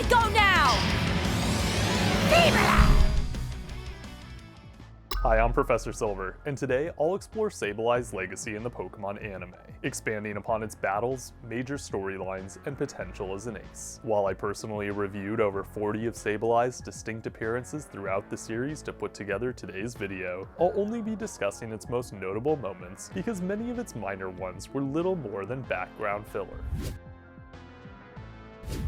Sableye, go now! Viva! Hi, I'm Professor Silver, and today I'll explore Sableye's legacy in the Pokemon anime, expanding upon its battles, major storylines, and potential as an ace. While I personally reviewed over 40 of Sableye's distinct appearances throughout the series to put together today's video, I'll only be discussing its most notable moments because many of its minor ones were little more than background filler.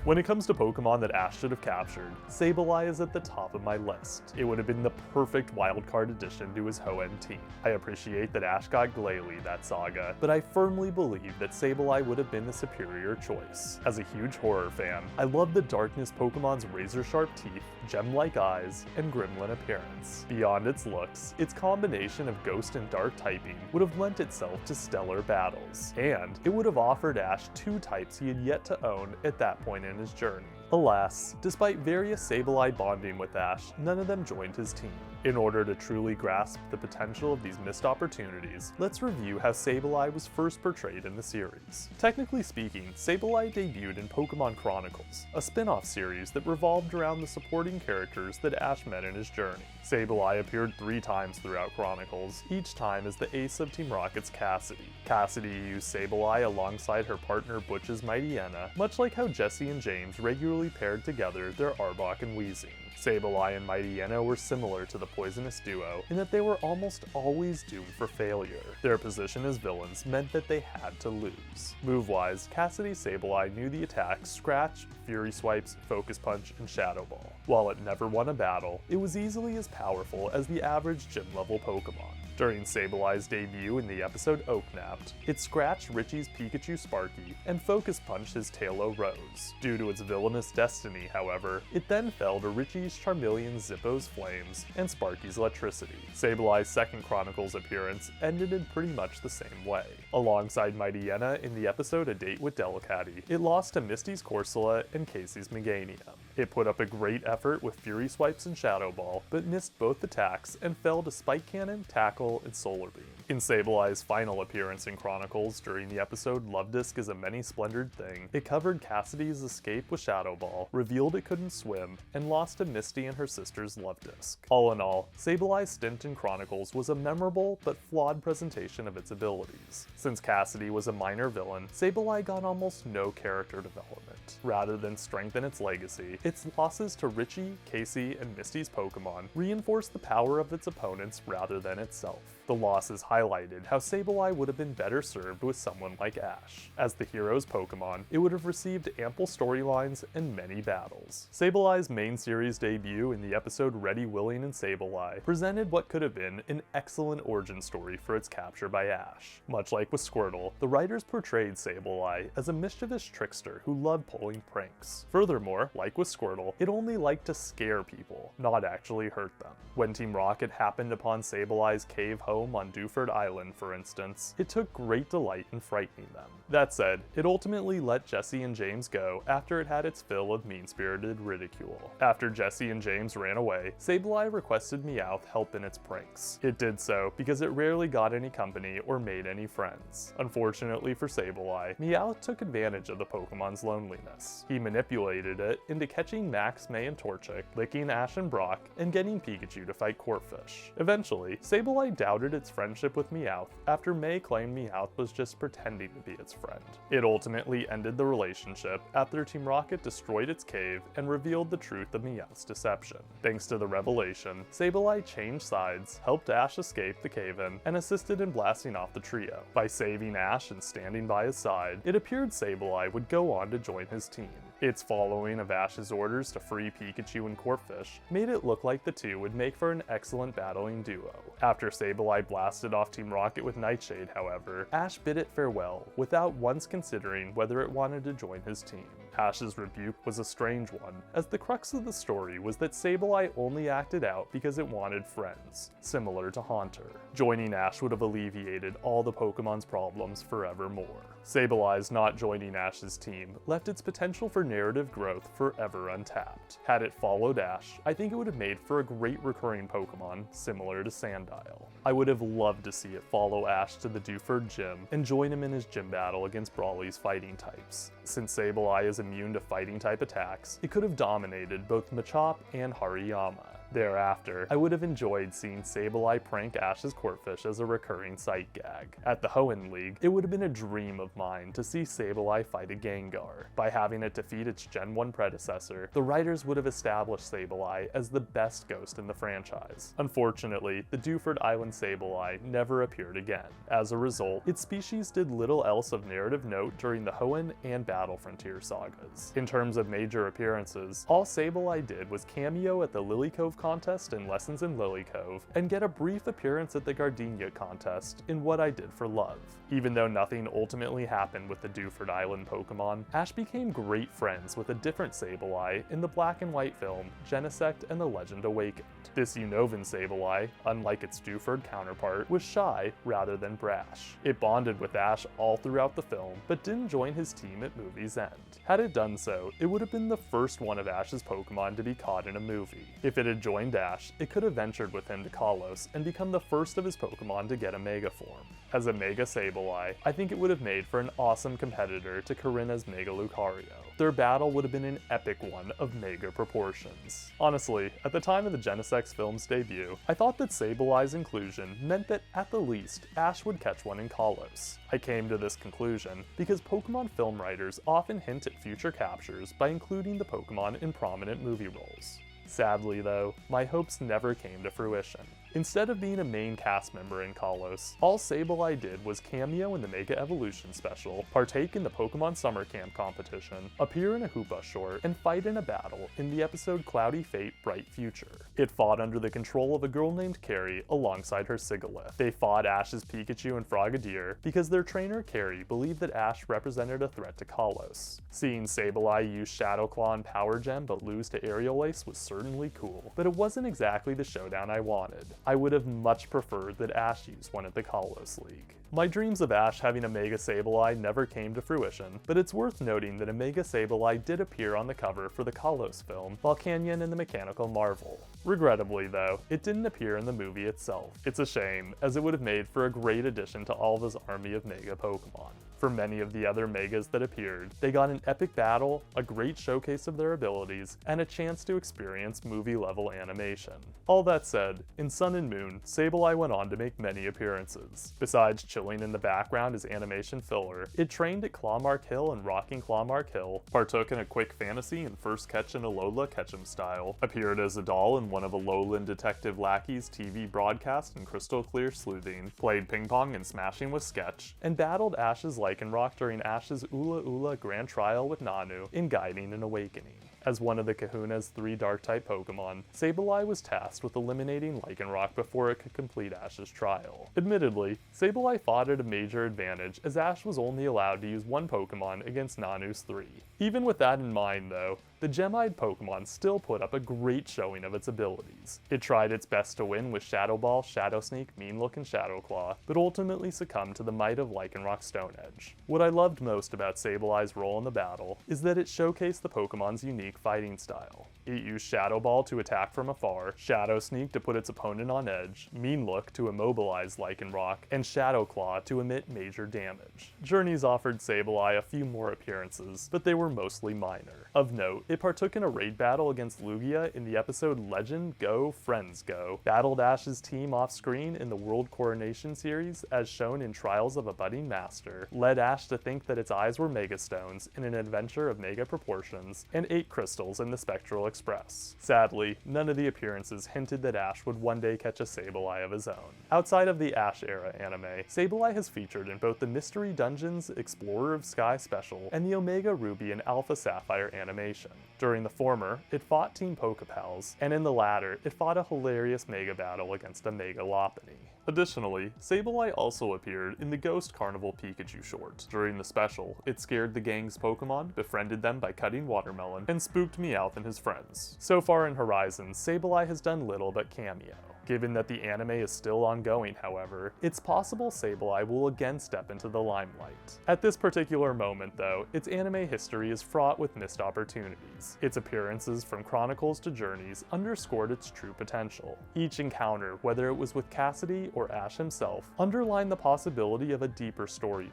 When it comes to Pokemon that Ash should have captured, Sableye is at the top of my list. It would have been the perfect wildcard addition to his Hoenn team. I appreciate that Ash got Glalie that saga, but I firmly believe that Sableye would have been the superior choice. As a huge horror fan, I love the darkness Pokemon's razor-sharp teeth, gem-like eyes, and gremlin appearance. Beyond its looks, its combination of ghost and dark typing would have lent itself to stellar battles, and it would have offered Ash two types he had yet to own at that point in his journey. Alas, despite various Sableye bonding with Ash, none of them joined his team. In order to truly grasp the potential of these missed opportunities, let's review how Sableye was first portrayed in the series. Technically speaking, Sableye debuted in Pokemon Chronicles, a spin-off series that revolved around the supporting characters that Ash met in his journey. Sableye appeared 3 times throughout Chronicles, each time as the ace of Team Rocket's Cassidy. Cassidy used Sableye alongside her partner Butch's Mightyena, much like how Jesse and James regularly paired together their Arbok and Weezing. Sableye and Mightyena were similar to the poisonous duo in that they were almost always doomed for failure. Their position as villains meant that they had to lose. Move-wise, Cassidy Sableye knew the attacks Scratch, Fury Swipes, Focus Punch, and Shadow Ball. While it never won a battle, it was easily as powerful as the average gym-level Pokemon. During Sableye's debut in the episode Oaknapped, it scratched Richie's Pikachu Sparky and Focus Punched his Tailo Rose. Due to its villainous destiny, however, it then fell to Richie's Charmeleon Zippo's Flames and Sparky's Electricity. Sableye's second Chronicles appearance ended in pretty much the same way. Alongside Mightyena in the episode A Date with Delcatty, it lost to Misty's Corsola and Casey's Meganium. It put up a great effort with Fury Swipes and Shadow Ball, but missed both attacks and fell to Spike Cannon, Tackle, and Solar Beam. In Sableye's final appearance in Chronicles during the episode Love Disc is a Many-Splendored Thing, it covered Cassidy's escape with Shadow Ball, revealed it couldn't swim, and lost to Misty and her sister's Love Disc. All in all, Sableye's stint in Chronicles was a memorable but flawed presentation of its abilities. Since Cassidy was a minor villain, Sableye got almost no character development. Rather than strengthen its legacy, its losses to Richie, Casey, and Misty's Pokemon reinforced the power of its opponents rather than itself. The losses highlighted how Sableye would have been better served with someone like Ash. As the hero's Pokemon, it would have received ample storylines and many battles. Sableye's main series debut in the episode Ready, Willing, and Sableye presented what could have been an excellent origin story for its capture by Ash. Much like with Squirtle, the writers portrayed Sableye as a mischievous trickster who loved pulling pranks. Furthermore, like with Squirtle, it only liked to scare people, not actually hurt them. When Team Rocket happened upon Sableye's cave home on Dewford Island, for instance, it took great delight in frightening them. That said, it ultimately let Jesse and James go after it had its fill of mean-spirited ridicule. After Jesse and James ran away, Sableye requested Meowth help in its pranks. It did so because it rarely got any company or made any friends. Unfortunately for Sableye, Meowth took advantage of the Pokemon's loneliness. He manipulated it into catching Max, May, and Torchic, licking Ash and Brock, and getting Pikachu to fight Corphish. Eventually, Sableye doubted its friendship with Meowth after May claimed Meowth was just pretending to be its friend. It ultimately ended the relationship after Team Rocket destroyed its cave and revealed the truth of Meowth's deception. Thanks to the revelation, Sableye changed sides, helped Ash escape the cave-in, and assisted in blasting off the trio. By saving Ash and standing by his side, it appeared Sableye would go on to join his team. Its following of Ash's orders to free Pikachu and Corphish made it look like the two would make for an excellent battling duo. After Sableye blasted off Team Rocket with Nightshade, however, Ash bid it farewell without once considering whether it wanted to join his team. Ash's rebuke was a strange one, as the crux of the story was that Sableye only acted out because it wanted friends, similar to Haunter. Joining Ash would have alleviated all the Pokemon's problems forevermore. Sableye's not joining Ash's team left its potential for narrative growth forever untapped. Had it followed Ash, I think it would have made for a great recurring Pokemon similar to Sandile. I would have loved to see it follow Ash to the Dewford Gym and join him in his gym battle against Brawly's fighting types. Since Sableye is immune to fighting type attacks, it could have dominated both Machop and Hariyama. Thereafter, I would have enjoyed seeing Sableye prank Ash's Corphish as a recurring sight gag. At the Hoenn League, it would have been a dream of mine to see Sableye fight a Gengar. By having it defeat its Gen 1 predecessor, the writers would have established Sableye as the best ghost in the franchise. Unfortunately, the Dewford Island Sableye never appeared again. As a result, its species did little else of narrative note during the Hoenn and Battle Frontier sagas. In terms of major appearances, all Sableye did was cameo at the Lily Cove contest in Lessons in Lily Cove, and get a brief appearance at the Gardenia contest in What I Did for Love. Even though nothing ultimately happened with the Dewford Island Pokemon, Ash became great friends with a different Sableye in the black and white film Genesect and the Legend Awakened. This Unovan Sableye, unlike its Dewford counterpart, was shy rather than brash. It bonded with Ash all throughout the film, but didn't join his team at movie's end. Had it done so, it would have been the first one of Ash's Pokemon to be caught in a movie. If it had joined Ash, it could have ventured with him to Kalos and become the first of his Pokemon to get a Mega form. As a Mega Sableye, I think it would have made for an awesome competitor to Corinna's Mega Lucario. Their battle would have been an epic one of mega proportions. Honestly, at the time of the Genesect film's debut, I thought that Sableye's inclusion meant that at the least, Ash would catch one in Kalos. I came to this conclusion because Pokemon film writers often hint at future captures by including the Pokemon in prominent movie roles. Sadly though, my hopes never came to fruition. Instead of being a main cast member in Kalos, all Sableye did was cameo in the Mega Evolution special, partake in the Pokemon Summer Camp competition, appear in a Hoopa short, and fight in a battle in the episode Cloudy Fate Bright Future. It fought under the control of a girl named Carrie alongside her Sigilyph. They fought Ash's Pikachu and Frogadier because their trainer Carrie believed that Ash represented a threat to Kalos. Seeing Sableye use Shadow Claw and Power Gem but lose to Aerial Ace was certainly cool, but it wasn't exactly the showdown I wanted. I would have much preferred that Ash use one at the Kalos League. My dreams of Ash having a Mega Sableye never came to fruition, but it's worth noting that a Mega Sableye did appear on the cover for the Kalos film, Volcanion and the Mechanical Marvel. Regrettably though, it didn't appear in the movie itself. It's a shame, as it would have made for a great addition to Alva's army of Mega Pokemon. For many of the other Megas that appeared, they got an epic battle, a great showcase of their abilities, and a chance to experience movie-level animation. All that said, in Sun and Moon, Sableye went on to make many appearances. Besides chilling in the background as animation filler, it trained at Clawmark Hill and Rocking Clawmark Hill, partook in a quick fantasy and first catch in Alola Ketchum style, appeared as a doll in one of Alolan Detective Lackey's TV broadcast in Crystal Clear Sleuthing, played ping pong and smashing with Sketch, and battled Ash's Lycanroc during Ash's Ula Ula Grand Trial with Nanu in Guiding and Awakening. As one of the Kahuna's 3 Dark-type Pokemon, Sableye was tasked with eliminating Lycanroc before it could complete Ash's trial. Admittedly, Sableye fought at a major advantage as Ash was only allowed to use one Pokemon against Nanu's 3. Even with that in mind though, the Gem-eyed Pokemon still put up a great showing of its abilities. It tried its best to win with Shadow Ball, Shadow Sneak, Mean Look, and Shadow Claw, but ultimately succumbed to the might of Lycanroc Stone Edge. What I loved most about Sableye's role in the battle is that it showcased the Pokemon's unique fighting style. It used Shadow Ball to attack from afar, Shadow Sneak to put its opponent on edge, Mean Look to immobilize Lycanroc, and Shadow Claw to emit major damage. Journeys offered Sableye a few more appearances, but they were mostly minor. Of note, it partook in a raid battle against Lugia in the episode Legend Go, Friends Go, battled Ash's team off-screen in the World Coronation series as shown in Trials of a Budding Master, led Ash to think that its eyes were Mega Stones in an adventure of mega proportions, and ate crystals in the Spectral Express. Sadly, none of the appearances hinted that Ash would one day catch a Sableye of his own. Outside of the Ash era anime, Sableye has featured in both the Mystery Dungeons Explorer of Sky special and the Omega Ruby and Alpha Sapphire animation. During the former, it fought Team Pokepals, and in the latter, it fought a hilarious Mega battle against a Mega Lopunny. Additionally, Sableye also appeared in the Ghost Carnival Pikachu short. During the special, it scared the gang's Pokemon, befriended them by cutting watermelon, and spooked Meowth and his friends. So far in Horizon, Sableye has done little but cameo. Given that the anime is still ongoing, however, it's possible Sableye will again step into the limelight. At this particular moment, though, its anime history is fraught with missed opportunities. Its appearances from Chronicles to Journeys underscored its true potential. Each encounter, whether it was with Cassidy or Ash himself, underlined the possibility of a deeper storyline.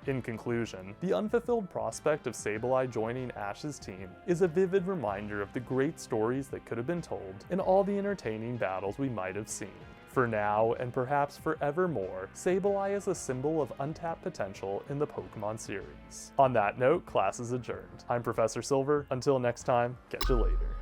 In conclusion, the unfulfilled prospect of Sableye joining Ash's team is a vivid reminder of the great stories that could have been told and all the entertaining battles we might have seen. For now, and perhaps forevermore, Sableye is a symbol of untapped potential in the Pokemon series. On that note, class is adjourned. I'm Professor Silver. Until next time, catch you later.